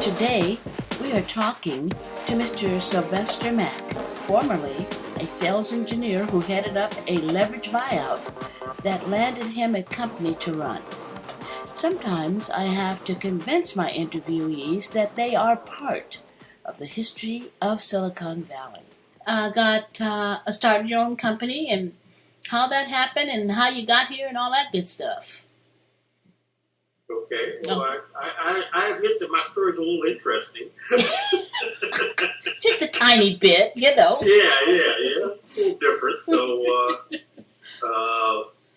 Today, we are talking to Mr. Sylvester Mack, formerly a sales engineer who headed up a leverage buyout that landed him a company to run. Sometimes I have to convince my interviewees that they are part of the history of Silicon Valley. Started your own company and how that happened and how you got here and all that good stuff. Okay, well, I admit that my story's a little interesting. Just a tiny bit, you know. Yeah, it's a little different. So,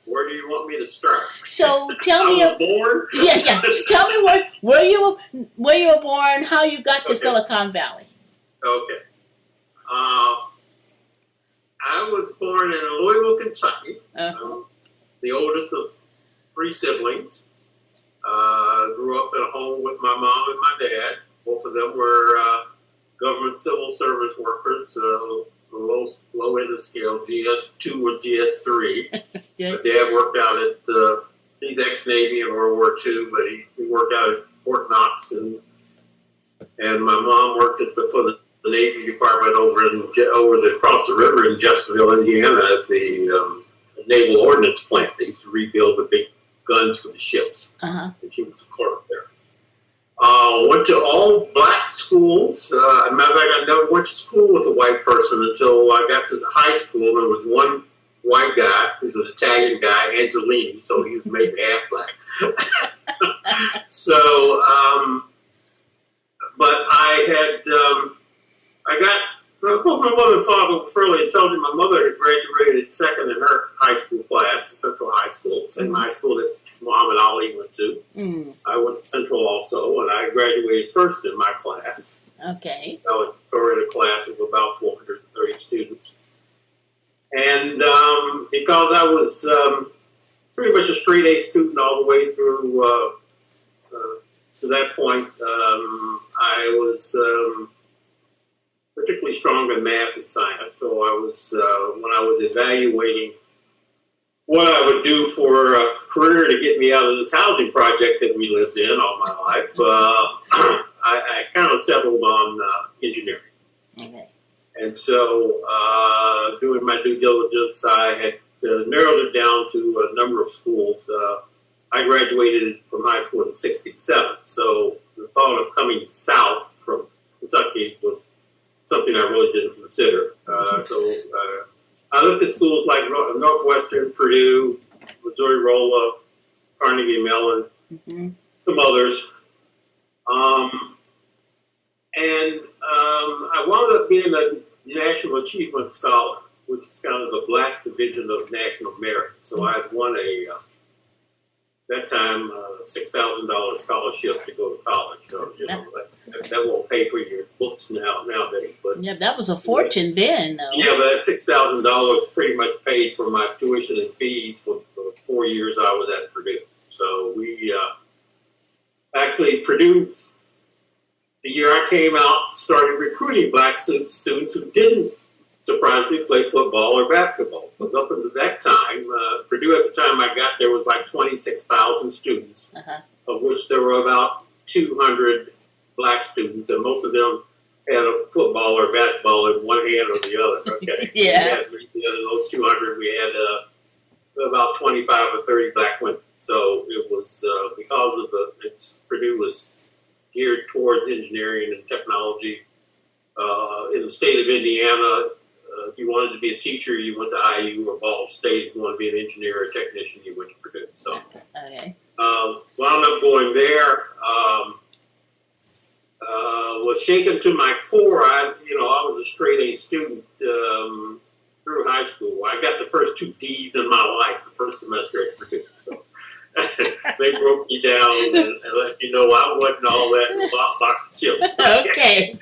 where do you want me to start? So tell me. I was born. Yeah. Just tell me where you were born, how you got to Silicon Valley. Okay. I was born in Louisville, Kentucky. The oldest of three siblings. Grew up in a home with my mom and my dad. Both of them were government civil service workers, low end of scale, GS2 or GS3. Okay. My dad worked out at, he's ex-Navy in World War II, but he worked out at Fort Knox, and my mom worked for the Navy Department across the river in Jeffersonville, Indiana, at the Naval Ordnance Plant. They used to rebuild the big guns for the ships. And she was a clerk there. Went to all black schools. Matter of fact, I never went to school with a white person until I got to high school. There was one white guy who's an Italian guy, Anzolini, so he was maybe half black. So, but both my mother and father were fairly intelligent. My mother had graduated second in her high school class, Central High School, same high school that Muhammad Ali went to. I went to Central also, and I graduated first in my class. Okay. Valedictorian class of about 430 students. And because I was pretty much a straight A student all the way through to that point, I was particularly strong in math and science. So I was, when I was evaluating what I would do for a career to get me out of this housing project that we lived in all my life, I kind of settled on engineering. Okay. And so doing my due diligence, I had narrowed it down to a number of schools. I graduated from high school in '67, so the thought of coming south from Kentucky was something I really didn't consider. So I looked at schools like Northwestern, Purdue, Missouri Rolla, Carnegie Mellon, some others. And I wound up being a National Achievement Scholar, which is kind of the black division of National Merit. So I had won that time, $6,000 scholarship to go to college. So, that won't pay for your books nowadays. But yeah, that was a fortune then, though. Yeah, but that $6,000 pretty much paid for my tuition and fees for the 4 years I was at Purdue. So we actually, Purdue, the year I came out, started recruiting black students who didn't surprisingly play football or basketball. Because up until that time, Purdue at the time I got there was like 26,000 students, of which there were about 200 black students, and most of them had a football or basketball in one hand or the other. Okay. Yeah. Of those 200, we had about 25 or 30 black women. So it was because of Purdue was geared towards engineering and technology. In the state of Indiana, if you wanted to be a teacher, you went to IU or Ball State. If you wanted to be an engineer or a technician, you went to Purdue. So, wound up going there. Was shaken to my core. I was a straight A student through high school. I got the first 2 D's in my life the first semester at Purdue. So they broke me down and let me know I wasn't all that in a box of chips. Okay.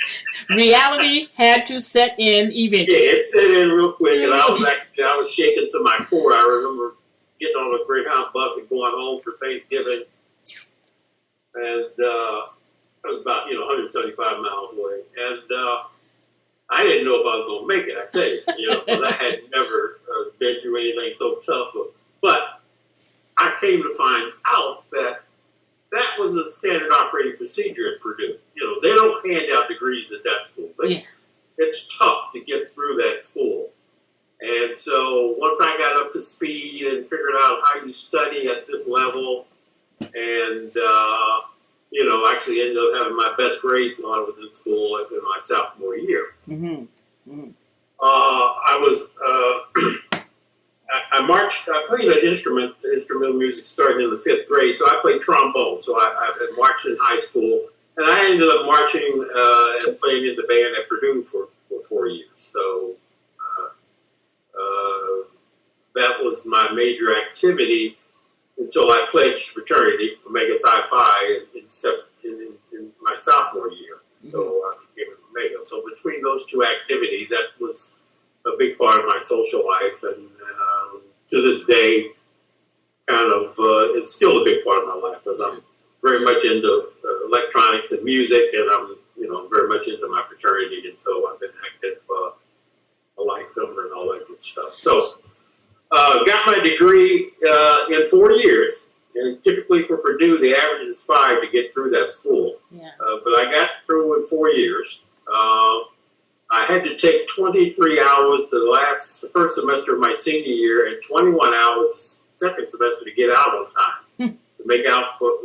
Reality had to set in eventually. Yeah, it set in real quick, and I was shaken to my core. I remember getting on a Greyhound bus and going home for Thanksgiving, and I was about 175 miles away, and I didn't know if I was going to make it. I tell you, because I had never been through anything so tough. But I came to find out that that was a standard operating procedure at Purdue. they don't hand out degrees at that school. It's tough to get through that school. And so once I got up to speed and figured out how you study at this level, and actually ended up having my best grades when I was in school in my sophomore year. Mm-hmm. Mm-hmm. I played an instrumental music starting in the 5th grade, so I played trombone. So I've been marching in high school, and I ended up marching and playing in the band at Purdue for 4 years. So that was my major activity until I pledged fraternity, Omega Psi Phi, in my sophomore year. Mm-hmm. So I became an Omega. So between those two activities, that was a big part of my social life, and to this day, it's still a big part of my life because I'm very much into electronics and music, and I'm very much into my fraternity, and so I've been active. I like them and all that good stuff. So, got my degree in 4 years, and typically for Purdue, the average is 5 to get through that school. Yeah. But I got through in 4 years. I had to take 23 hours the first semester of my senior year and 21 hours second semester to get out on time to make up for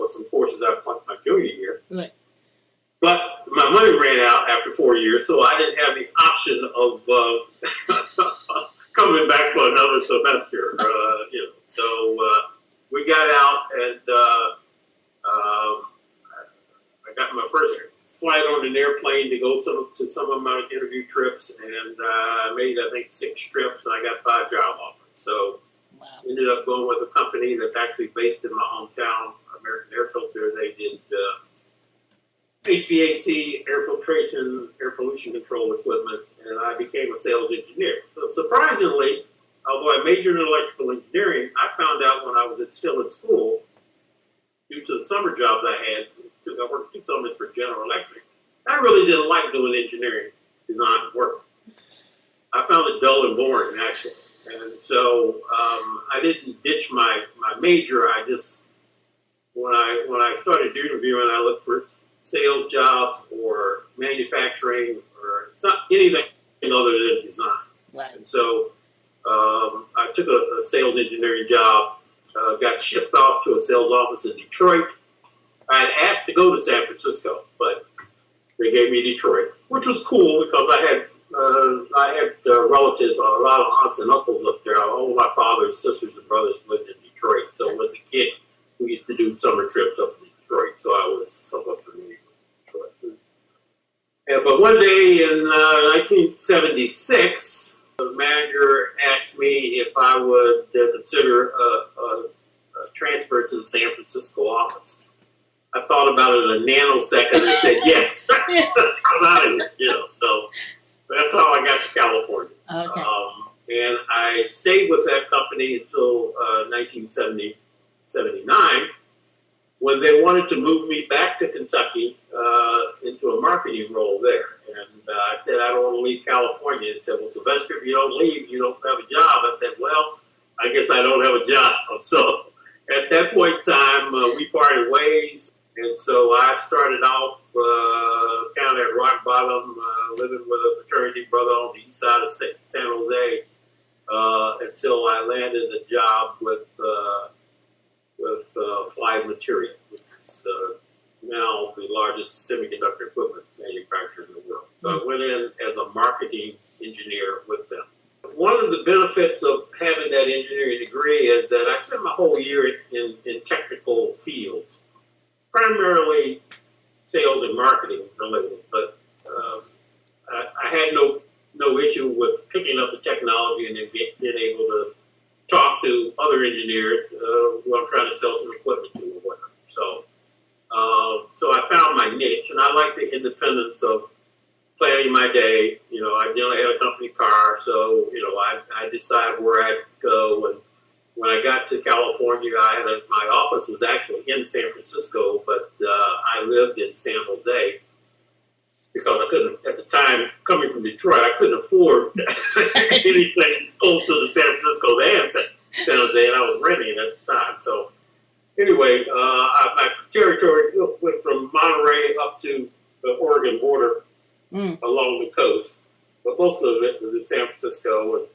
some courses I flunked my junior year. Right. But my money ran out after 4 years, so I didn't have the option of coming back for another semester. So we got out, and I got my first flight on an airplane to go to some of my interview trips, and I made, I think, 6 trips, and I got 5 job offers. So ended up going with a company that's actually based in my hometown, American Air Filter. They did HVAC, air filtration, air pollution control equipment, and I became a sales engineer. So surprisingly, although I majored in electrical engineering, I found out when I was still in school, due to the summer jobs I had, I worked 2 summers for General Electric. I really didn't like doing engineering design work. I found it dull and boring, actually. And so I didn't ditch my major. I just, when I started interviewing, I looked for sales jobs or manufacturing or anything other than design. Right. And so I took a sales engineering job, got shipped off to a sales office in Detroit. I had asked to go to San Francisco, but they gave me Detroit, which was cool because I had relatives, a lot of aunts and uncles up there. All my father's sisters and brothers lived in Detroit. So as a kid, we used to do summer trips up to Detroit. So I was somewhat familiar with Detroit. But one day in 1976, the manager asked me if I would consider a transfer to the San Francisco office. I thought about it in a nanosecond and said, yes, I'm out of here, So that's how I got to California. Okay. And I stayed with that company until 1979 when they wanted to move me back to Kentucky into a marketing role there. And I said, I don't want to leave California. They said, well, Sylvester, if you don't leave, you don't have a job. I said, well, I guess I don't have a job. So at that point in time, we parted ways. And so I started off kind of at rock bottom, living with a fraternity brother on the east side of San Jose until I landed a job with Applied Materials, which is now the largest semiconductor equipment manufacturer in the world. So I went in as a marketing engineer with them. One of the benefits of having that engineering degree is that I spent my whole year in technical fields, primarily sales and marketing related, but I had no issue with picking up the technology and then being able to talk to other engineers who I'm trying to sell some equipment to or whatever. So I found my niche, and I like the independence of planning my day. I generally had a company car, so I decided where I'd go. And when I got to California, my office was actually in San Francisco, but I lived in San Jose because I couldn't, at the time, coming from Detroit, I couldn't afford anything closer to San Francisco than San Jose, and I was renting at the time. So anyway, my territory went from Monterey up to the Oregon border along the coast, but most of it was in San Francisco, and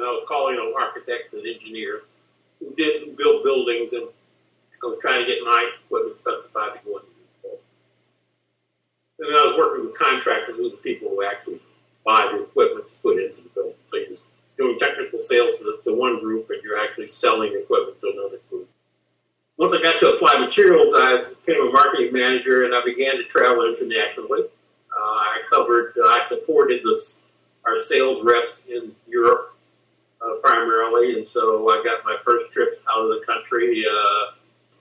I was calling on architects and engineers who did build buildings, and I was trying to get my equipment specified to go into the building. And then I was working with contractors, who were the people who actually buy the equipment to put into the building. So you're doing technical sales to one group, and you're actually selling equipment to another group. Once I got to Applied Materials, I became a marketing manager, and I began to travel internationally. I supported our sales reps in Europe primarily, and so I got my first trips out of the country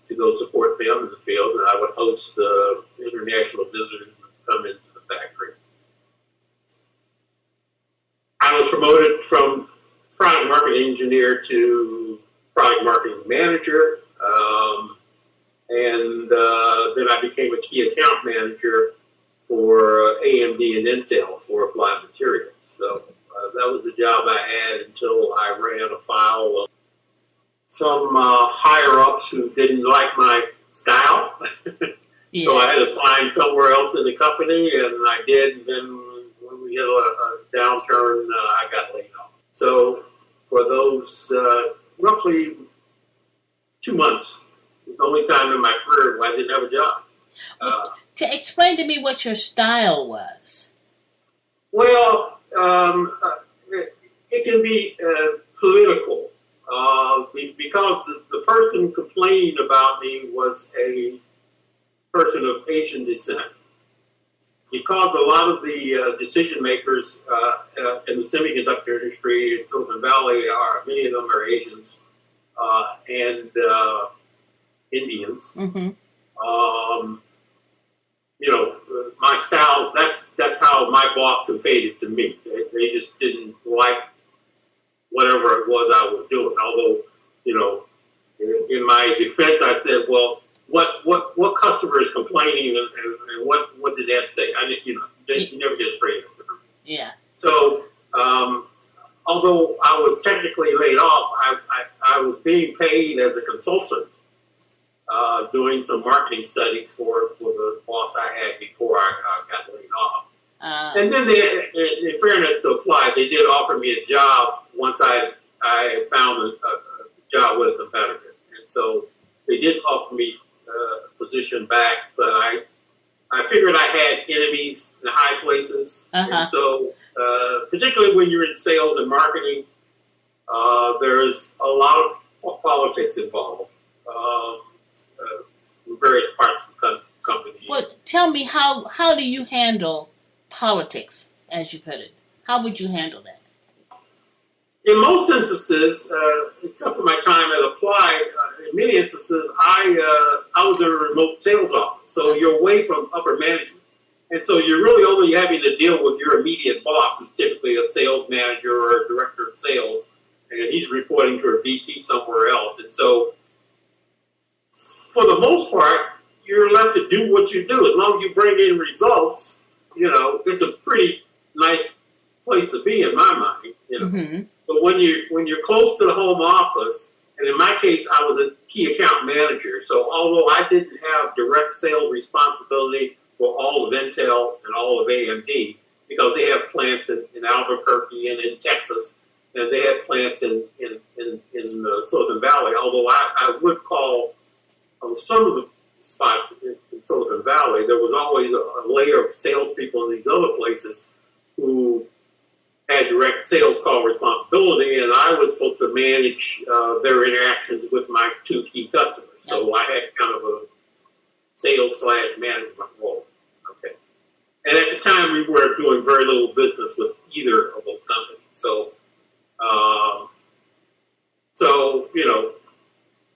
to go support them in the field, and I would host international visitors who would come into the factory. I was promoted from product marketing engineer to product marketing manager, and then I became a key account manager for AMD and Intel for Applied Materials. So that was the job I had until I ran afoul of some higher-ups who didn't like my style. Yeah. So I had to find somewhere else in the company, and I did. And then when we hit a downturn, I got laid off. So for those roughly 2 months, the only time in my career where I didn't have a job. To explain to me what your style was. Well, it can be political because the person complaining about me was a person of Asian descent. Because a lot of the decision makers in the semiconductor industry in Silicon Valley many of them are Asians and Indians. Mm-hmm. My style, that's how my boss conveyed it to me. They just didn't like whatever it was I was doing. Although, in my defense, I said, well, what customer is complaining and what did they have to say? You never get a straight answer. Yeah. So, although I was technically laid off, I was being paid as a consultant, doing some marketing studies for the boss I had before I got laid off. And then in fairness to Applied, they did offer me a job once I found a job with a competitor. And so they did offer me a position back, but I figured I had enemies in high places. Uh-huh. And so particularly when you're in sales and marketing, there's a lot of politics involved. In various parts of the company. Well, tell me, how do you handle politics, as you put it? How would you handle that? In most instances, except for my time at Applied, in many instances, I was in a remote sales office, so you're away from upper management. And so you're really only having to deal with your immediate boss, who's typically a sales manager or a director of sales, and he's reporting to a VP somewhere else. And so for the most part, you're left to do what you do. As long as you bring in results, it's a pretty nice place to be in my mind. Mm-hmm. But when you're close to the home office, and in my case, I was a key account manager. So although I didn't have direct sales responsibility for all of Intel and all of AMD, because they have plants in Albuquerque and in Texas, and they have plants in Silicon Valley. Although I would call on some of the spots in Silicon Valley, there was always a layer of salespeople in these other places who had direct sales call responsibility, and I was supposed to manage their interactions with my two key customers. So I had kind of a sales/management role. Okay, and at the time we were doing very little business with either of those companies. So,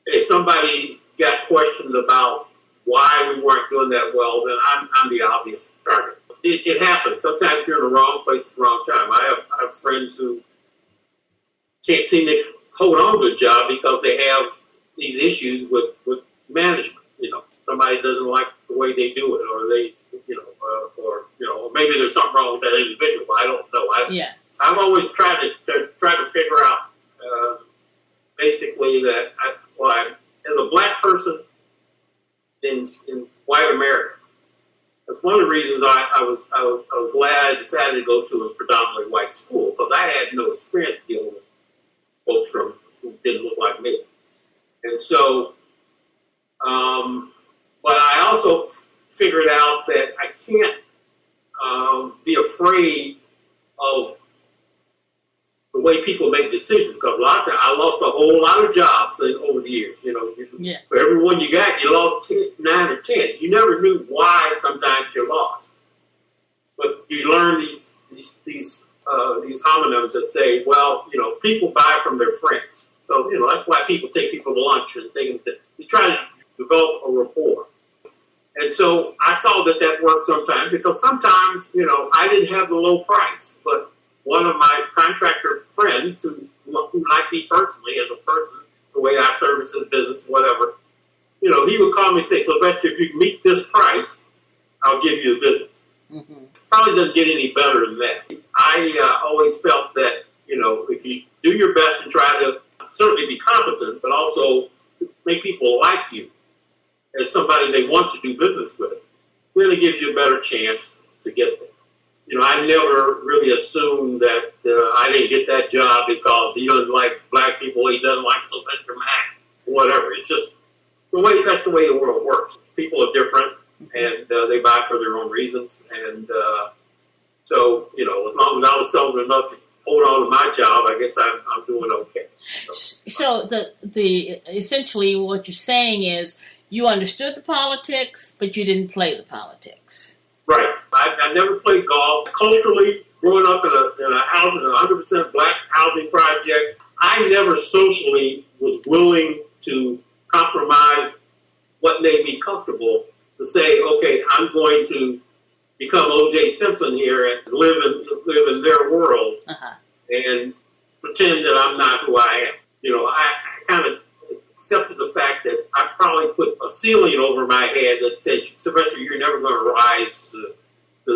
if somebody got questioned about why we weren't doing that well, then I'm the obvious target. It happens. Sometimes you're in the wrong place at the wrong time. I have friends who can't seem to hold on to a job because they have these issues with management. Somebody doesn't like the way they do it, or they, or maybe there's something wrong with that individual. I don't know. I've always tried to figure out basically that as a black person in white America, That's one of the reasons I was glad I decided to go to a predominantly white school, because I had no experience dealing with folks who didn't look like me. And so, but I also figured out that I can't be afraid of the way people make decisions, because a lot of times I lost a whole lot of jobs over the years. Yeah. For every one you got, you lost 9 or 10. You never knew why sometimes you lost, but you learn these homonyms that say, well, people buy from their friends. So that's why people take people to lunch and they try to develop a rapport. And so I saw that worked sometimes, because sometimes I didn't have the low price, but one of my contractor friends who liked me personally as a person, the way I service his business, whatever, he would call me and say, Sylvester, if you can meet this price, I'll give you the business. Mm-hmm. Probably doesn't get any better than that. I always felt that, if you do your best and try to certainly be competent, but also make people like you as somebody they want to do business with, really gives you a better chance to get there. I never really assumed that I didn't get that job because he doesn't like black people, he doesn't like Sylvester Mack, whatever. It's just that's the way the world works. People are different, and they buy for their own reasons. And so, as long as I was selling enough to hold on to my job, I guess I'm doing okay. So the essentially what you're saying is you understood the politics, but you didn't play the politics. Right. I never played golf. Culturally, growing up in a house, in a 100% black housing project, I never socially was willing to compromise what made me comfortable to say, okay, I'm going to become O.J. Simpson here and live in their world and pretend that I'm not who I am. I kind of accepted the fact that I probably put a ceiling over my head that said, Sylvester, you're never going to rise to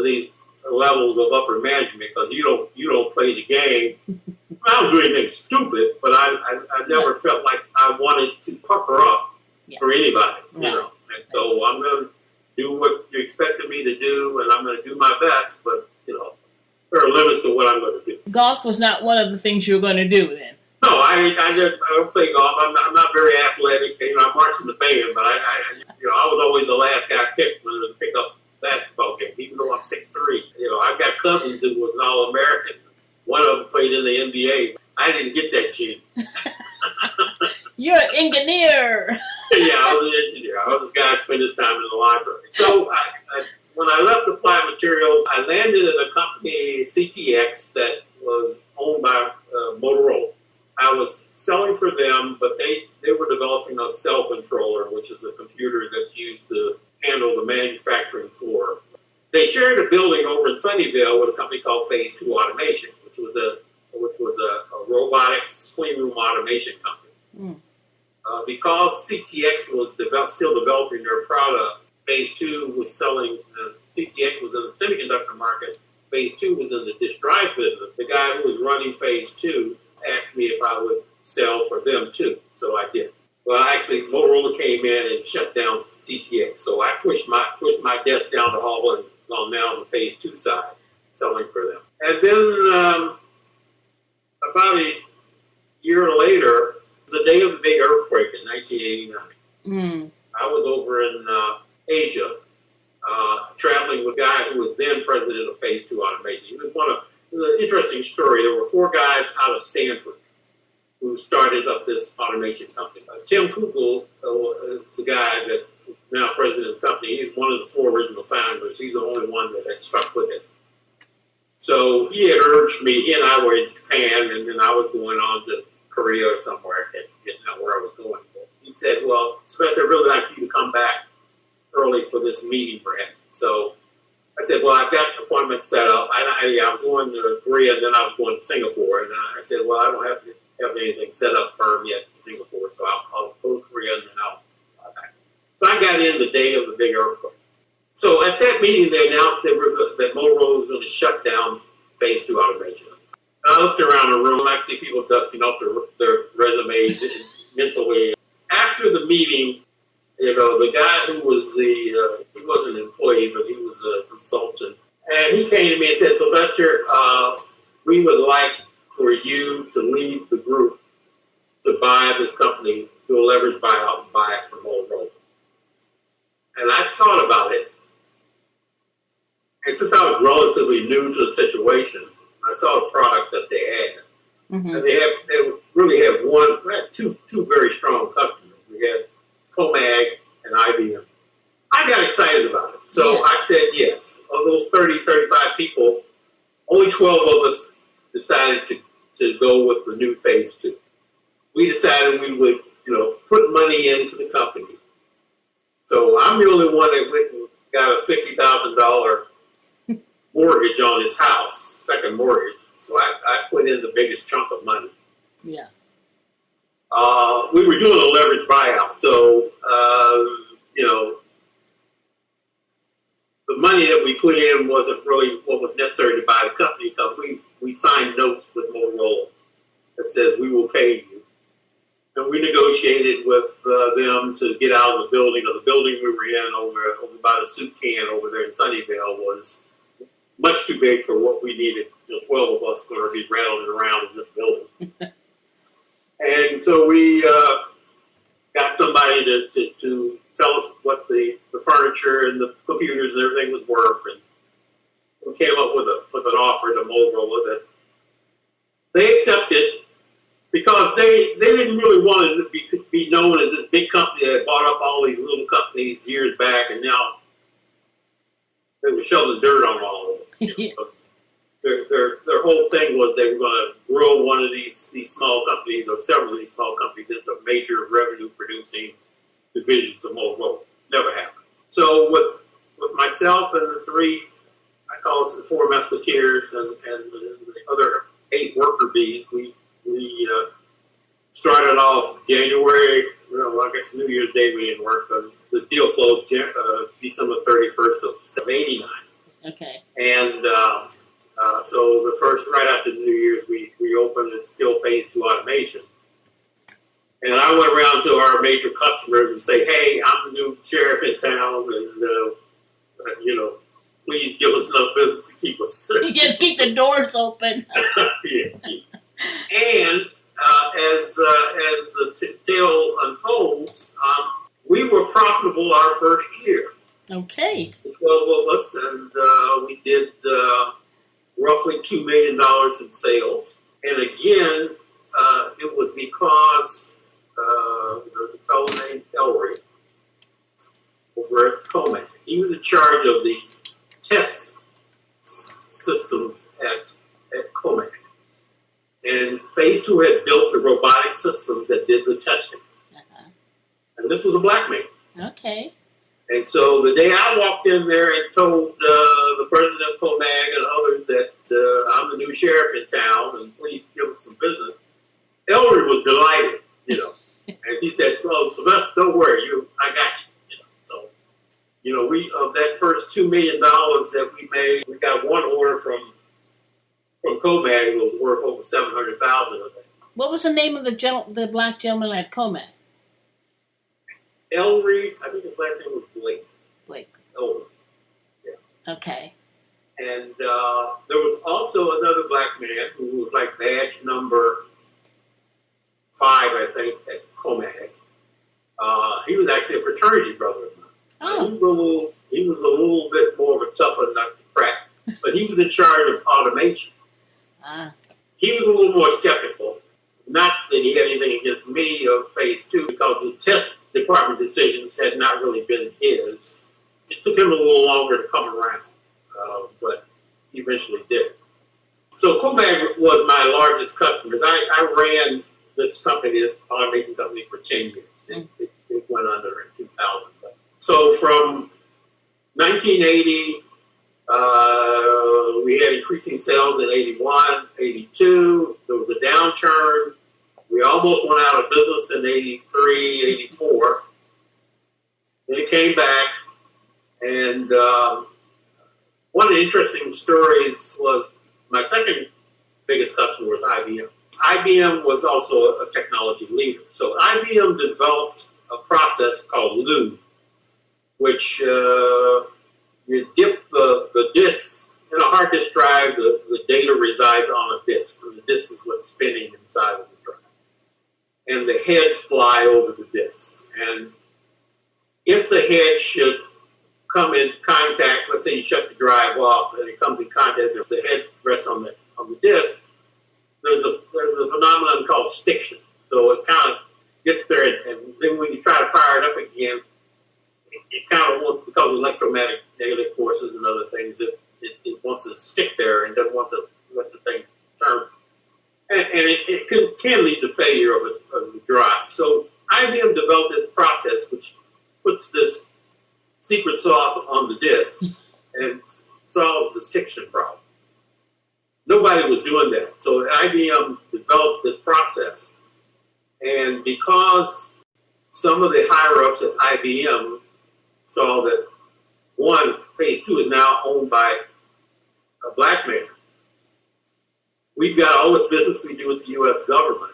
these levels of upper management because you don't play the game. I don't do anything stupid, but I never felt like I wanted to pucker up for anybody, And so I'm going to do what you expected me to do, and I'm going to do my best, but, there are limits to what I'm going to do. Golf was not one of the things you were going to do then? No, I don't play golf. I'm not very athletic. I marched in the band, but I was always the last guy picked when it was a pickup basketball game, even though I'm 6'3". I've got cousins who was an All-American. One of them played in the NBA. I didn't get that gene. You're an engineer. Yeah, I was an engineer. I was a guy who spent his time in the library. So when I left Applied Materials, I landed at a company, CTX, that was owned by Motorola. I was selling for them, but they were developing a cell controller, which is a computer that's used to handle the manufacturing floor. They shared a building over in Sunnyvale with a company called Phase 2 Automation, which was a robotics clean room automation company. Because CTX was still developing their product, Phase 2 was selling. CTX was in the semiconductor market. Phase 2 was in the disk drive business. The guy who was running Phase 2 asked me if I would sell for them too, so I did. Well, actually, Motorola came in and shut down CTX, so I pushed my desk down the hall and I'm now on the Phase 2 side, selling for them. And then about a year later, the day of the big earthquake in 1989, I was over in Asia, traveling with a guy who was then president of Phase 2 Automation. He was an interesting story. There were 4 guys out of Stanford who started up this automation company. Tim Kugel is the guy that is now president of the company. He's one of the 4 original founders. He's the only one that had stuck with it. So he had urged me, he and I were in Japan, and then I was going on to Korea or somewhere. I didn't know where I was going. But he said, well, Sylvester, I'd really like you to come back early for this meeting we're having. So I said, well, I've got appointments set up. I was going to Korea, and then I was going to Singapore. And I said, well, I don't have anything set up firm yet for Singapore, so I'll go to Korea, and then I'll back. So I got in the day of the big earthquake. So at that meeting, they announced that Motorola was going to shut down Phase 2 Automation. And I looked around the room, and I see people dusting up their resumes mentally. After the meeting, The guy who was he wasn't an employee, but he was a consultant. And he came to me and said, Sylvester, we would like for you to lead the group to buy this company, do a leverage buyout and buy it from Motorola. And I thought about it. And since I was relatively new to the situation, I saw the products that they had. Mm-hmm. And they really had two very strong customers. We had Comag and IBM. I got excited about it. So I said yes. Of those 30, 35 people, only 12 of us decided to go with the new phase 2. We decided we would, put money into the company. So I'm the only one that went and got a $50,000 mortgage on his house, second mortgage. So I put in the biggest chunk of money. Yeah. We were doing a leverage buyout. So, the money that we put in wasn't really what was necessary to buy the company because we signed notes with Motorola that says we will pay you. And we negotiated with them to get out of the building. The building we were in over by the soup can over there in Sunnyvale was much too big for what we needed. 12 of us going to be rattling around in this building. And so we got somebody to tell us what the furniture and the computers and everything was worth. And we came up with an offer to Motorola that they accepted because they didn't really want to be known as this big company that bought up all these little companies years back, and now they were shoveling dirt on all of them. Their whole thing was they were going to grow one of these small companies or several of these small companies into major revenue producing divisions of Motorola. Never happened. So with myself and the three, I call us the four musketeers and the other 8 worker bees, we started off January, I guess New Year's Day we didn't work because the deal closed December 31st of 89. Okay. And so the first, right after New Year's, we opened a still phase 2 automation. And I went around to our major customers and say, hey, I'm the new sheriff in town, and, please give us enough business to keep us. Keep the doors open. Yeah. And as the tale unfolds, we were profitable our first year. Okay. The 12 of us, and we did roughly $2 million in sales. And again, it was because there's a fellow named Ellery over at Comag. He was in charge of the test systems at Comag. And phase 2 had built the robotic system that did the testing. Uh-huh. And this was a black man. Okay. And so the day I walked in there and told the president of Comag and others that I'm the new sheriff in town and please give us some business, Ellery was delighted, And he said, so Sylvester, don't worry, I got you. So, we of that first $2 million that we made, we got one order from Comag that was worth over $700,000 of that. What was the name of the black gentleman at Comag? Ellery, I think his last name was Blake. Blake. Ellery. Yeah. Okay. And there was also another black man who was like badge number 5, I think, at Comag. He was actually a fraternity brother of mine. Oh. He was a little bit more of a tougher nut to crack, but he was in charge of automation. He was a little more skeptical. Not that he had anything against me or phase 2, because the test department decisions had not really been his. It took him a little longer to come around, but he eventually did. So Comag was my largest customer. I ran this company, this automation company, for 10 years. It went under in 2000. So from 1980, we had increasing sales in 81, 82. There was a downturn. We almost went out of business in 83, 84. Then it came back. And one of the interesting stories was my second biggest customer was IBM. IBM was also a technology leader. So IBM developed a process called lube, which you dip the disk in a hard disk drive. The data resides on a disk, and the disk is what's spinning inside of the drive. And the heads fly over the disks. And if the head should come in contact, let's say you shut the drive off and it comes in contact, if the head rests on the disk, there's a phenomenon called stiction. So it kind of gets there, and then when you try to fire it up again, it kind of wants, because of electromagnetic forces and other things, it wants to stick there and doesn't want to let the thing turn. And it can lead to failure of the drive. So IBM developed this process which puts this secret sauce on the disk and solves the stiction problem. Nobody was doing that. So IBM developed this process. And because some of the higher-ups at IBM saw that, one, phase 2 is now owned by a black man. We've got all this business we do with the U.S. government.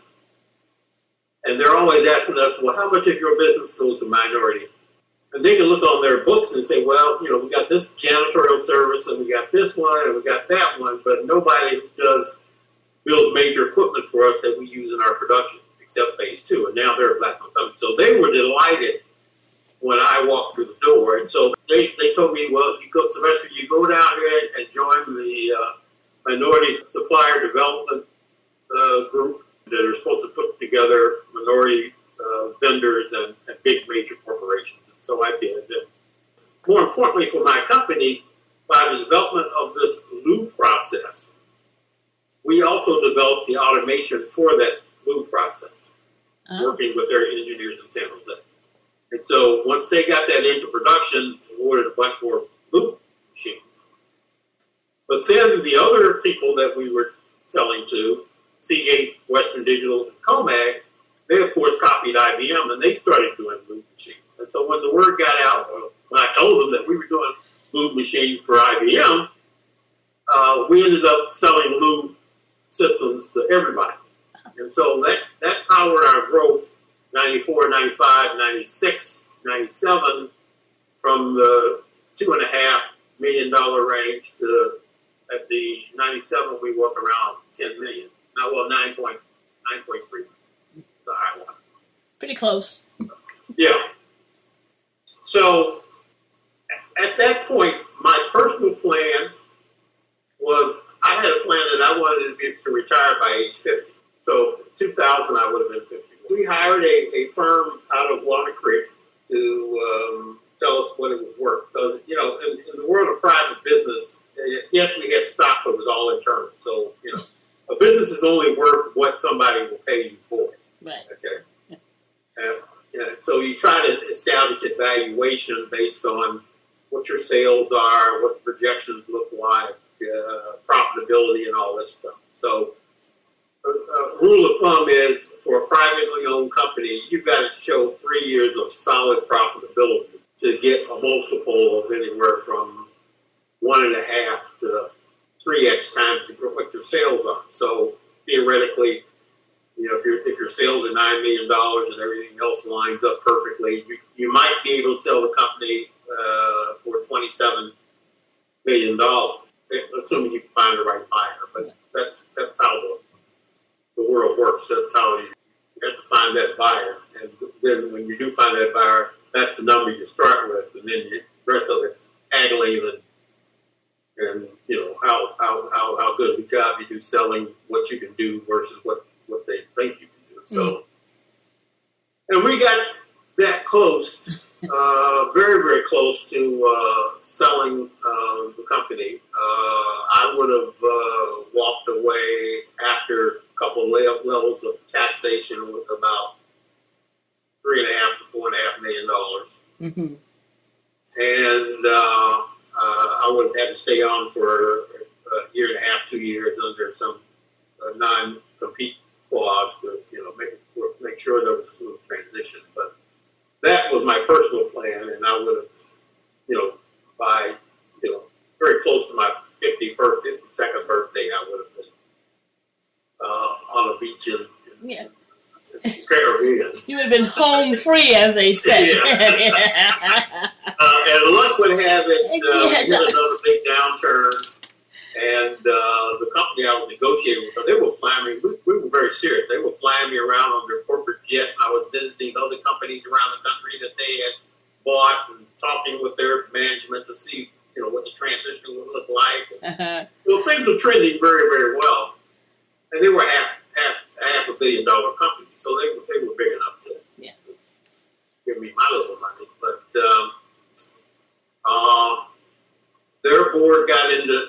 And they're always asking us, well, how much of your business goes to minority? And they can look on their books and say, well, we got this janitorial service, and we got this one, and we got that one, but nobody builds major equipment for us that we use in our production, except phase 2. And now they're a black-owned company. So they were delighted when I walked through the door. And so they told me, well, Sylvester, you go down here and join the minority supplier development group that are supposed to put together minority vendors and big major corporations. And so I did. And more importantly for my company, by the development of this lube process, we also developed the automation for that lube process, working with their engineers in San Jose. And so once they got that into production, we ordered a bunch more lube machines. But then the other people that we were selling to, Seagate, Western Digital, and Comag, they of course copied IBM, and they started doing lube machines. And so when the word got out, when I told them that we were doing lube machines for IBM, we ended up selling lube systems to everybody. And so that powered our growth 94, 95, 96, 97, from the $2.5 million range to, at the 97, we were up around 10 million. Now, well, 9.3, the high one. Pretty close. Yeah. So at that point, my personal plan was, I had a plan that I wanted to retire by age 50. So 2000, I would have been 50. We hired a firm out of Walnut Creek to tell us what it was worth. Because, in the world of private business, yes, we had stock, but it was all internal. So, a business is only worth what somebody will pay you for it. Right. Okay. So you try to establish a valuation based on what your sales are, what the projections look like, profitability, and all this stuff. So rule of thumb is, for a privately owned company, you've got to show 3 years of solid profitability to get a multiple of anywhere from 1.5 to 3x times what your sales are. So theoretically, if your sales are $9 million and everything else lines up perfectly, you might be able to sell the company for $27 million, assuming you can find the right buyer. But that's how the world works. That's how you have to find that buyer. And then when you do find that buyer, that's the number you start with, and then the rest of it's haggling and how good of a job you do selling what you can do versus what they think you can do. So, and we got that close, very, very close to selling the company. I would have walked away after a couple levels of taxation with about $3.5 to $4.5 million. Mm-hmm. And I would have had to stay on for a year and a half, 2 years under some non-compete clause to make sure there was a smooth transition. But that was my personal plan, and I would have, by very close to my 51st, 52nd birthday, I would have been on a beach in Caribbean. You would have been home free, as they say. Yeah. And luck would have it, we hit another big downturn, and the company I was negotiating with, they were flying me, we were very serious, they were flying me around on their corporate jet, and I was visiting other companies around the country that they had bought and talking with their management to see, what the transition would look like. So things were trending very, very well. And they were half $500 million company, so they were big enough to give me my little money. But their board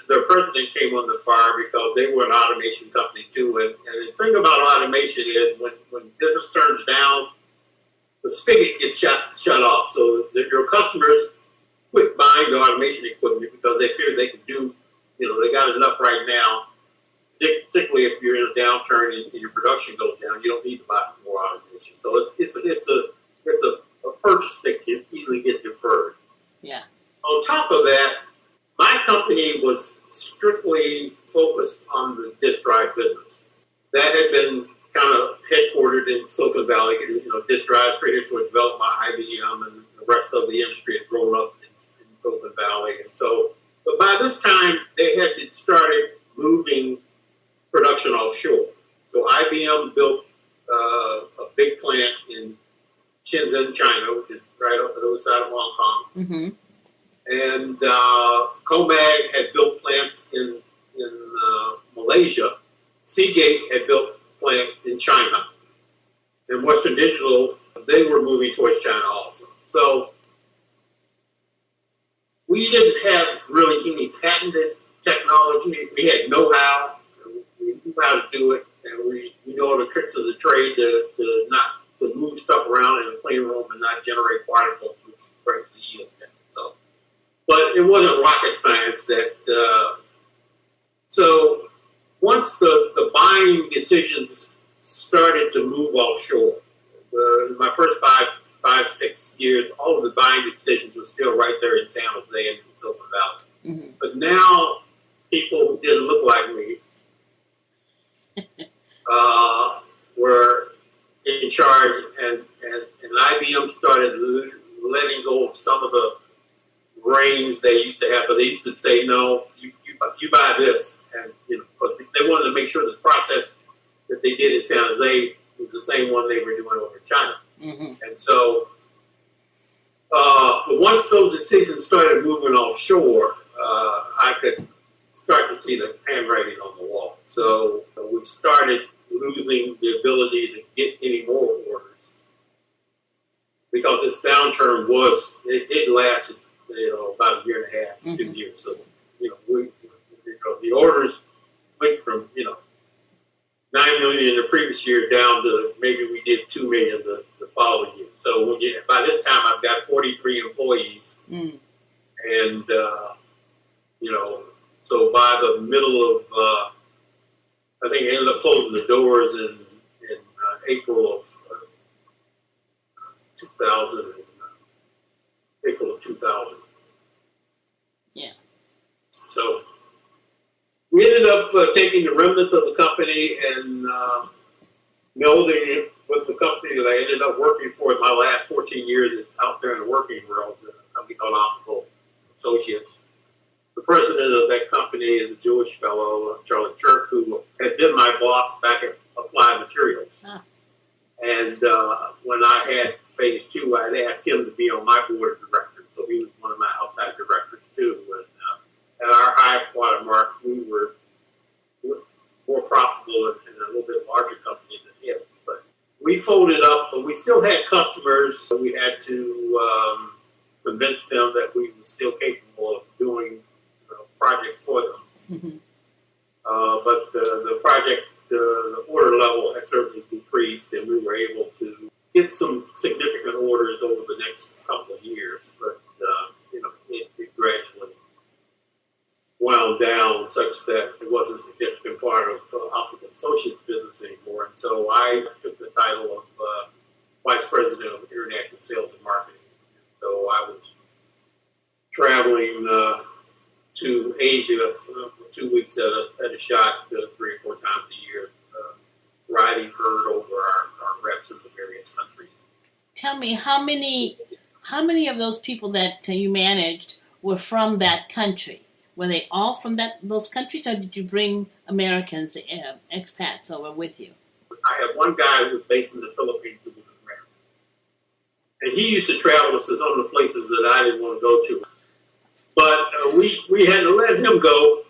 their president came under fire because they were an automation company too. And the thing about automation is when business turns down, the spigot gets shut off. So your customers quit buying the automation equipment because they fear they can do, they got enough right now. Particularly if you're in a downturn and your production goes down, you don't need to buy more automation. So it's a purchase that can easily get deferred. Yeah. On top of that, my company was strictly focused on the disk drive business. That had been kind of headquartered in Silicon Valley. Disk drives were developed by IBM, and the rest of the industry had grown up in Silicon Valley. And so, but by this time, they had started moving production offshore. So IBM built a big plant in Shenzhen, China, which is right up the other side of Hong Kong. Mm-hmm. And Comag had built plants in Malaysia. Seagate had built plants in China. And Western Digital, they were moving towards China also. So we didn't have really any patented technology. We had know-how. We knew how to do it, and we know the tricks of the trade to move stuff around in a clean room and not generate particles, which breaks the yield. So, but it wasn't rocket science. So once the buying decisions started to move offshore, in my first 6 years, all of the buying decisions were still right there in San Jose and in Silicon Valley. Mm-hmm. But now people who didn't look like me were in charge, and IBM started letting go of some of the reins they used to have, but they used to say, no, you buy this, and because they wanted to make sure the process that they did in San Jose was the same one they were doing over in China. Mm-hmm. And so but once those decisions started moving offshore, I could start to see the handwriting on the wall. So we started losing the ability to get any more orders because this downturn it lasted about a year and a half, mm-hmm. 2 years. So the orders went from 9 million in the previous year down to maybe we did 2 million the following year. So by this time I've got 43 employees, and so by the middle of I think I ended up closing the doors in April of 2000. April of 2000. Yeah. So we ended up taking the remnants of the company and melding it with the company that I ended up working for in my last 14 years out there in the working world, a company called Optical Associates. The president of that company is a Jewish fellow, Charlie Church, who had been my boss back at Applied Materials. Huh. And when I had phase 2, I had asked him to be on my board of directors. So he was one of my outside directors too. And at our high water mark, we were more profitable and a little bit larger company than him. But we folded up, but we still had customers. So we had to convince them that we were still capable of doing projects for them. Mm-hmm. But the project, the order level had certainly decreased, and we were able to get some significant orders over the next couple of years. But it gradually wound down such that it wasn't a significant part of Optical Associates business anymore. And so I took the title of Vice President of International Sales and Marketing. So I was traveling to Asia for 2 weeks at a shot 3 or 4 times a year, riding herd over our reps in the various countries. Tell me, how many of those people that you managed were from that country? Were they all from those countries, or did you bring Americans, expats over with you? I had one guy who was based in the Philippines who was American. And he used to travel us to some of the places that I didn't want to go to. But we had to let him go.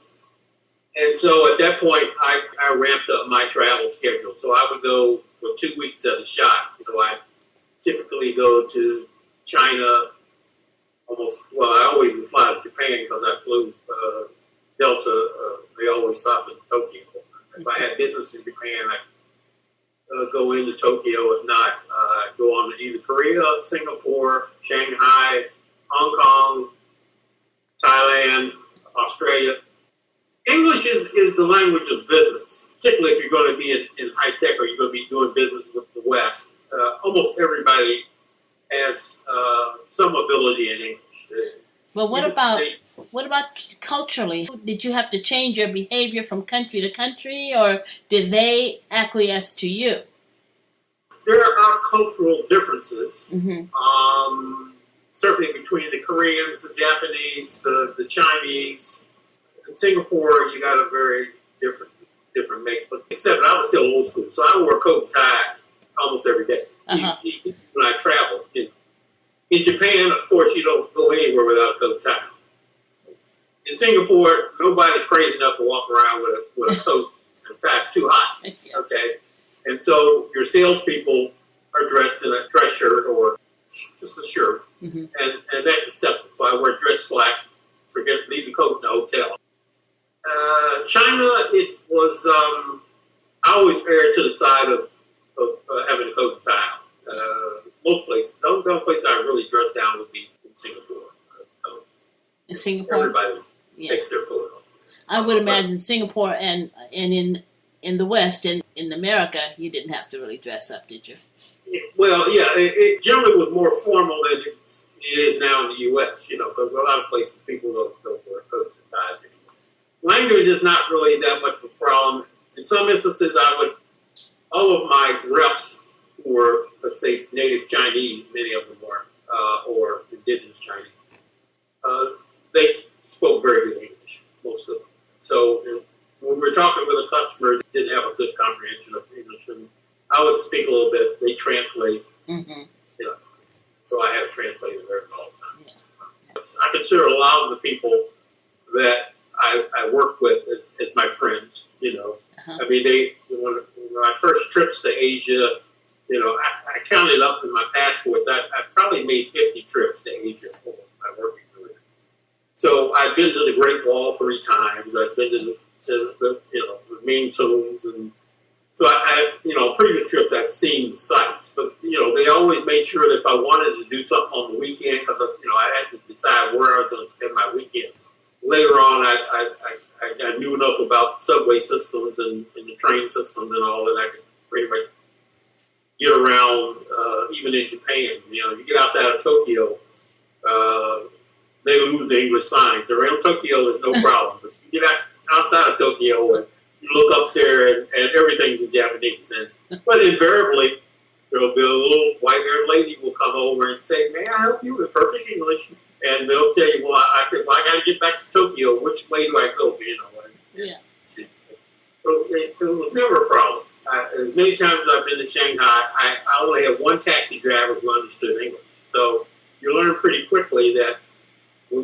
And so at that point, I ramped up my travel schedule. So I would go for 2 weeks at a shot. So I typically go to China I always would fly to Japan because I flew Delta. They always stop in Tokyo. If I had business in Japan, I'd go into Tokyo. If not, I'd go on to either Korea, Singapore, Shanghai, Hong Kong, Thailand, Australia. English is the language of business, particularly if you're going to be in high tech or you're going to be doing business with the West. Almost everybody has some ability in English. But what about culturally? Did you have to change your behavior from country to country, or did they acquiesce to you? There are cultural differences, certainly between the Koreans, the Japanese, the Chinese. In Singapore, you got a very different mix. But except I was still old school, so I wore a coat and tie almost every day when I traveled. In Japan, of course, you don't go anywhere without a coat and tie. In Singapore, nobody's crazy enough to walk around with a coat and tie. It's too hot. Okay, and so your salespeople are dressed in a dress shirt or just a shirt, and that's acceptable. So I wear dress slacks. Leave the coat in the hotel. China, it was. I always erred to the side of having a coat and tie. Most places, the only place I really dress down would be in Singapore. In Singapore, everybody takes their coat off. I would imagine Singapore and in the West, in America, you didn't have to really dress up, did you? Well, yeah, it generally was more formal than it is now in the U.S. Because a lot of places people don't wear coats and ties anymore. Language is not really that much of a problem. In some instances, all of my reps who were, let's say, native Chinese, many of them were, or indigenous Chinese. They spoke very good English, most of them. So when we were talking with a customer that didn't have a good comprehension of English, and I would speak a little bit. They translate, so I had a translator there all the time. Yeah. I consider a lot of the people that I work with as my friends. I mean, when my first trips to Asia, I counted up in my passports. I probably made 50 trips to Asia for my working career. So I've been to the Great Wall 3 times. I've been to the main tombs, and so previous trips I'd seen the sites. But they always made sure that if I wanted to do something on the weekend, because I had to decide where I was going to spend my weekends. Later on, I knew enough about subway systems and the train systems and all that I could pretty much get around, even in Japan. You get outside of Tokyo, they lose the English signs. Around Tokyo, there's no problem. But you get outside of Tokyo and you look up there and everything's in Japanese. But invariably, there'll be a little white-haired lady will come over and say, "May I help you?" with perfect English. And they'll tell you, I said, I got to get back to Tokyo. Which way do I go? Yeah. So it was never a problem. As many times as I've been to Shanghai, I only had one taxi driver who understood English. So you learn pretty quickly that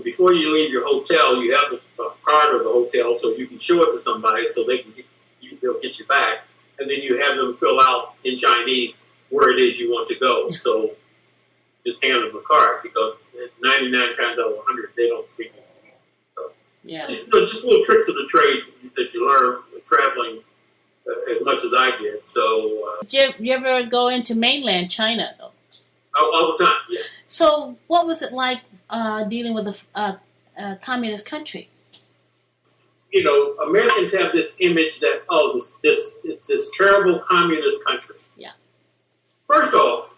before you leave your hotel, you have a card of the hotel so you can show it to somebody so they'll get you back. And then you have them fill out in Chinese where it is you want to go. So just hand them a card because 99 times out of 100 they don't speak English. So, just little tricks of the trade that you learn traveling as much as I did. So, did you ever go into mainland China though? All the time, yeah. So, what was it like dealing with a communist country? Americans have this image that it's this terrible communist country. Yeah. First off,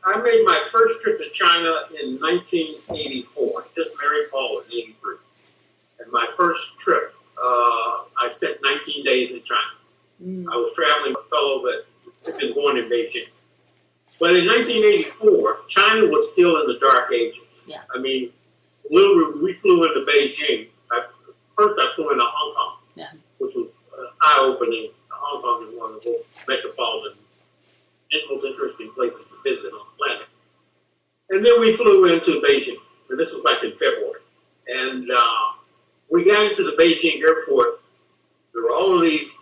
I made my first trip to China in 1984. Just married Paul in '83, and my first trip, I spent 19 days in China. I was traveling with a fellow that had been born in Beijing. But in 1984, China was still in the dark ages. Yeah. I mean, literally, we flew into Beijing. First, I flew into Hong Kong, which was eye-opening. Hong Kong is one of the most metropolitan and most interesting places to visit on the planet. And then we flew into Beijing, and this was back in February. And we got into the Beijing airport. There were all of these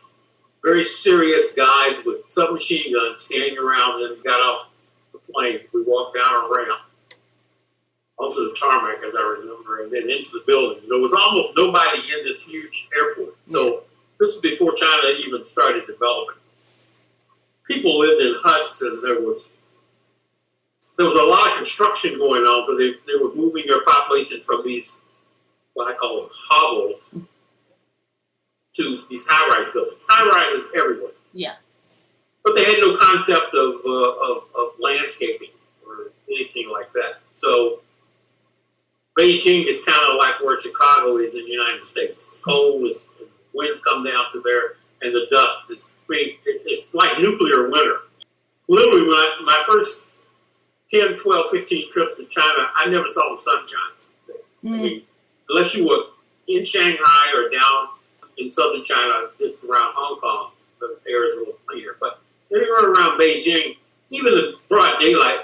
very serious guys with submachine guns standing around, and got off the plane. We walked down a ramp onto the tarmac, as I remember, and then into the building. There was almost nobody in this huge airport. So this was before China even started developing. People lived in huts, and there was a lot of construction going on, but they were moving their population from these, what I call them, hovels, to these high-rise buildings. High-rises everywhere. Yeah. But they had no concept of landscaping or anything like that. So Beijing is kind of like where Chicago is in the United States. It's cold, winds come down to there, and the dust is, it's like nuclear winter. Literally, my first 10, 12, 15 trips to China, I never saw the sunshine. I mean, unless you were in Shanghai or down in southern China, just around Hong Kong, the air is a little cleaner. But anywhere around Beijing, even the broad daylight,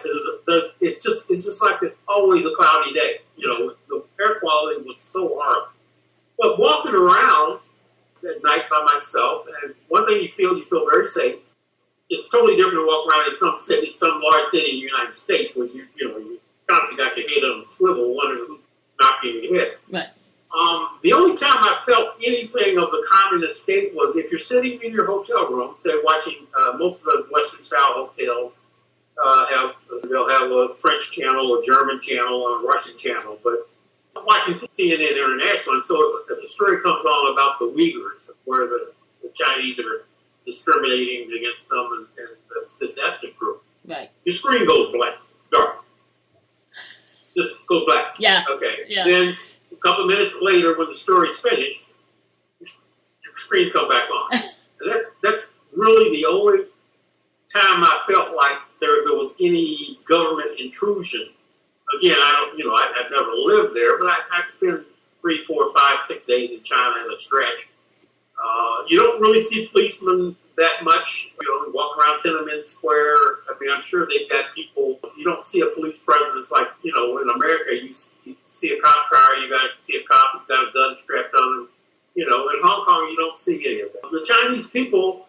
it's just like it's always a cloudy day. You know, the air quality was so horrible. But walking around at night by myself, and one thing you feel very safe. It's totally different to walk around in some city, some large city in the United States, where you constantly got your head on a swivel, wondering who's knocking your head. Right. The only time I felt anything of the communist state was if you're sitting in your hotel room, say watching most of the Western style hotels they'll have a French channel, a German channel, or a Russian channel, but I'm watching CNN International, and so if the story comes on about the Uyghurs, where the Chinese are discriminating against them and this ethnic group, right, your screen goes black, dark. Just goes black. Yeah. Okay. Yeah. Then a couple minutes later, when the story's finished, your screen come back on. And that's really the only time I felt like there was any government intrusion. Again, I've never lived there, but I've spent 3, 4, 5, 6 days in China in a stretch. You don't really see policemen that much. You walk around Tiananmen Square. I mean, I'm sure they've got people. You don't see a police presence like, in America, you see a cop car, you got to see a cop who's got a gun strapped on him. In Hong Kong, you don't see any of that. The Chinese people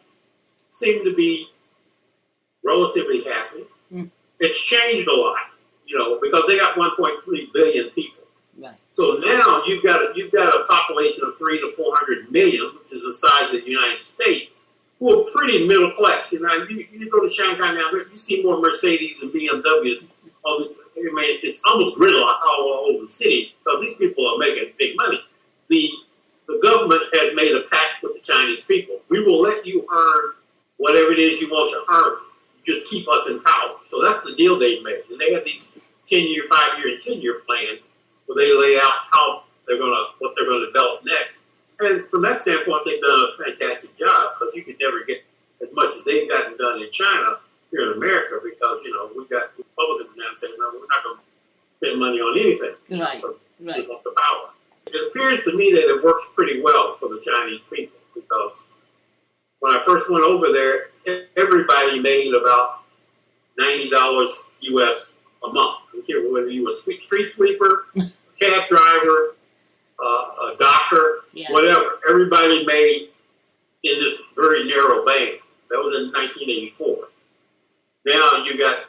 seem to be relatively happy. It's changed a lot, because they got 1.3 billion people. Right. So now you've got a population of 300 to 400 million, which is the size of the United States, who are pretty middle class. You go to Shanghai now, you see more Mercedes and BMWs. It's almost gridlock all over the city because these people are making big money. The government has made a pact with the Chinese people. We will let you earn whatever it is you want to earn. Just keep us in power. So that's the deal they've made. And they have these 10-year, 5-year, and 10-year plans where they lay out what they're going to develop next. And from that standpoint, they've done a fantastic job because you could never get as much as they've gotten done in China here in America because, we've got Republicans now saying, no, we're not going to spend money on anything. Right. Give up the power. It appears to me that it works pretty well for the Chinese people because when I first went over there, everybody made about $90 US a month. I don't care whether you were a street sweeper, cab driver, a doctor, whatever. Everybody made in this very narrow band. That was in 1984. Now you got,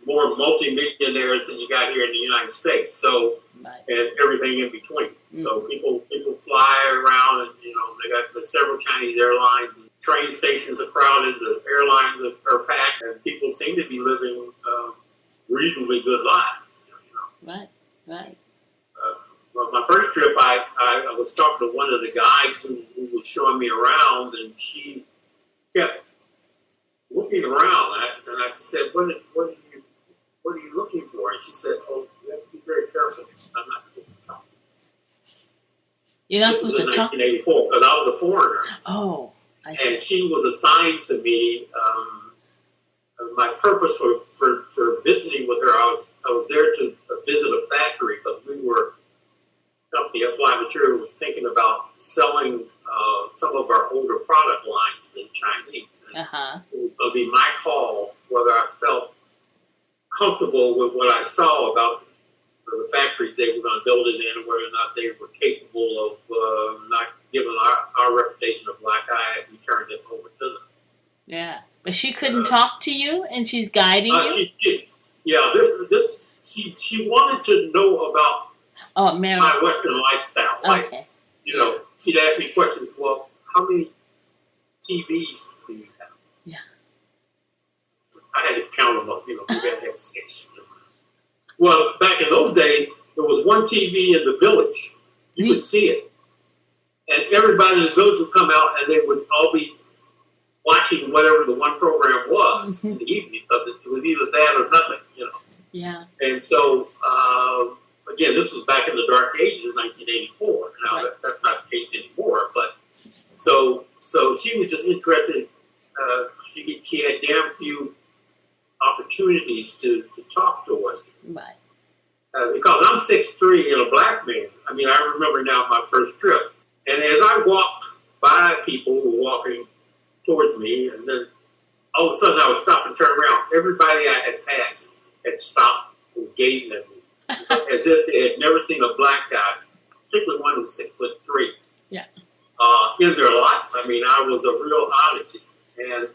more multi-millionaires than you got here in the United States. So, and everything in between. So people fly around and, they got several Chinese airlines. And train stations are crowded. The airlines are packed. And people seem to be living reasonably good lives. Right. Well, my first trip, I was talking to one of the guides who was showing me around, and she kept looking around. And I said, "What are you looking for?" And she said, "Oh, you have to be very careful. I'm not supposed to talk." You're not supposed to talk? This was in 1984 because I was a foreigner. Oh. And she was assigned to me. My purpose for visiting with her, I was there to visit a factory because we were, company Applied Material was thinking about selling some of our older product lines in Chinese. And it would be my call whether I felt comfortable with what I saw about the factories they were going to build it in, and whether or not they were capable of not giving our reputation of black eye if we turned it over to them. Yeah, but she couldn't talk to you, and she's guiding you. She did. Yeah, she wanted to know about my Western lifestyle. Like, she'd ask me questions. Well, how many TVs do you have? Yeah. I had to count them up. We had 6. Well, back in those days, there was one TV in the village. You could see it. And everybody in the village would come out, and they would all be watching whatever the one program was in the evening. Because it was either that or nothing, Yeah. And so, again, this was back in the dark ages of 1984. Now, that's not the case anymore. But so she was just interested. She had damn few opportunities to talk to us. Right. Because I'm 6'3" and a black man. I mean, I remember now my first trip. And as I walked by people who were walking towards me, and then all of a sudden I would stop and turn around. Everybody I had passed had stopped and was gazing at me. As if they had never seen a black guy, particularly one who was 6'3". Yeah. In their life. I mean, I was a real oddity. And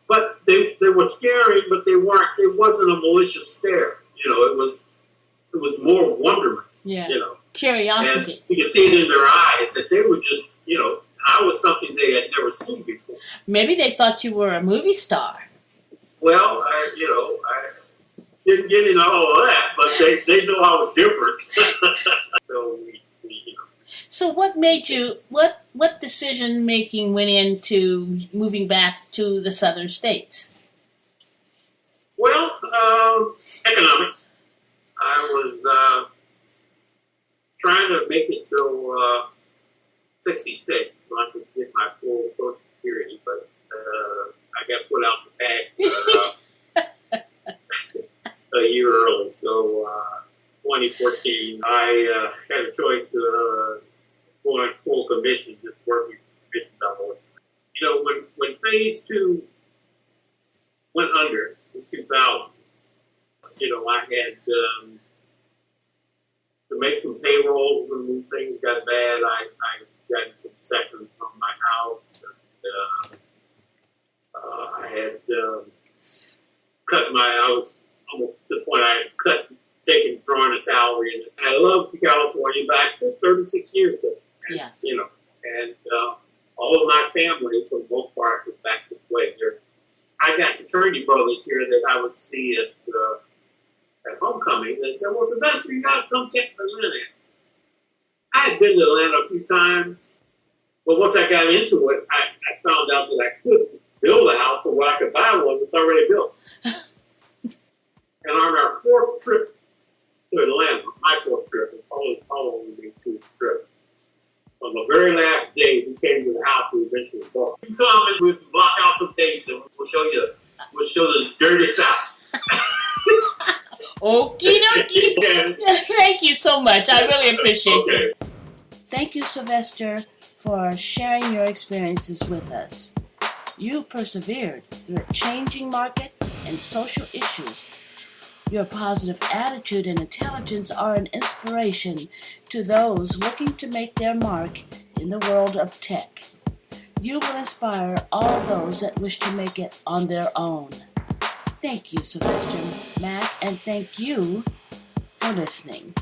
but they were scary, but they weren't. It wasn't a malicious stare. It was more wonderment. Yeah. Curiosity. And you could see it in their eyes that they were just, I was something they had never seen before. Maybe they thought you were a movie star. Well, I didn't get into all of that, but they know I was different. So So what made you? What decision making went into moving back to the southern states? Well, economics. I was trying to make it till 66 so I could get my full Social Security, but I got put out the pack a year early. So 2014, I had a choice to go on full commission, just working commission hours. When phase 2 went under in 2000, I had to make some payroll when things got bad. I got some seconds from my house. And, I had I was almost to the point I had drawing a salary. And I loved California, but I spent 36 years there. And, Yes. And all of my family, for the most part, was back this way. I got fraternity brothers here that I would see at homecoming. They said, well, Sylvester, you got to come check Atlanta. I had been to Atlanta a few times, but once I got into it, I found out that I could build a house, but what I could buy one that's already built. And on our 4th trip to Atlanta, my 4th trip, and following me 2 trips, on the very last day, we came to the house we eventually bought. You come and we can block out some dates, and we'll show the dirty South. Okie dokie. Thank you so much. I really appreciate it. Thank you, Sylvester, for sharing your experiences with us. You persevered through a changing market and social issues. Your positive attitude and intelligence are an inspiration to those looking to make their mark in the world of tech. You will inspire all those that wish to make it on their own. Thank you, Sylvester Mack, and thank you for listening.